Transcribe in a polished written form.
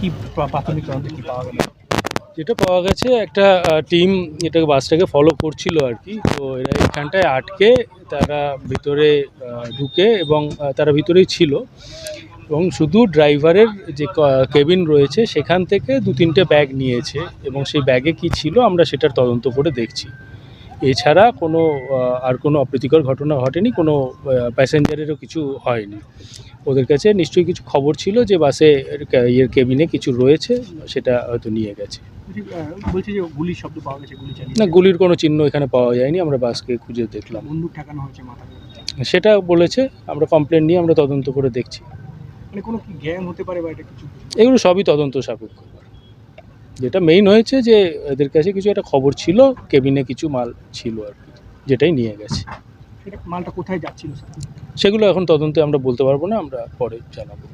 কি প্রাথমিক তদন্তে কি পাওয়া গেল? যেটা পাওয়া গেছে একটা টিম এটাকে বাসটাকে ফলো করছিল আর কি। তো এরা এখানটায় আটকে তারা ভিতরে ঢুকে এবং তারা ভিতরেই ছিল এবং শুধু ড্রাইভারের যে কেবিন রয়েছে সেখান থেকে 2-3টে ব্যাগ নিয়েছে এবং সেই ব্যাগে কি ছিল আমরা সেটার তদন্ত করে দেখছি। এছাড়া কোনো আর কোনো অপ্রীতিকর ঘটনা ঘটেনি, কোনো প্যাসেঞ্জারেরও কিছু হয়নি। ওদের কাছে নিশ্চয়ই কিছু খবর ছিল যে বাসে কেবিনে কিছু রয়েছে, সেটা হয়তো নিয়ে গেছে। বলছি যে গুলির শব্দ পাওয়া গেছে, গুলি চালিয়ে না, গুলির কোনো চিহ্ন এখানে পাওয়া যায়নি, আমরা বাসকে খুঁজে দেখলাম। বন্দুক ঠেকানো হয়েছে মাথায়, সেটা বলেছে, আমরা কমপ্লেন নিয়ে আমরা তদন্ত করে দেখছি। মানে কোনো কি গ্যাং হতে পারে বা এটা কিছু? এগুলো সবই তদন্ত সাপেক্ষ। যেটা মেইন হয়েছে যে এদের কাছে কিছু একটা খবর ছিল, কেবিনে কিছু মাল ছিল আর কি, যেটাই নিয়ে গেছে। সেটা মালটা কোথায় যাচ্ছিল? সেগুলো এখন তদন্তে আমরা বলতে পারবো না, আমরা পরে জানাবো।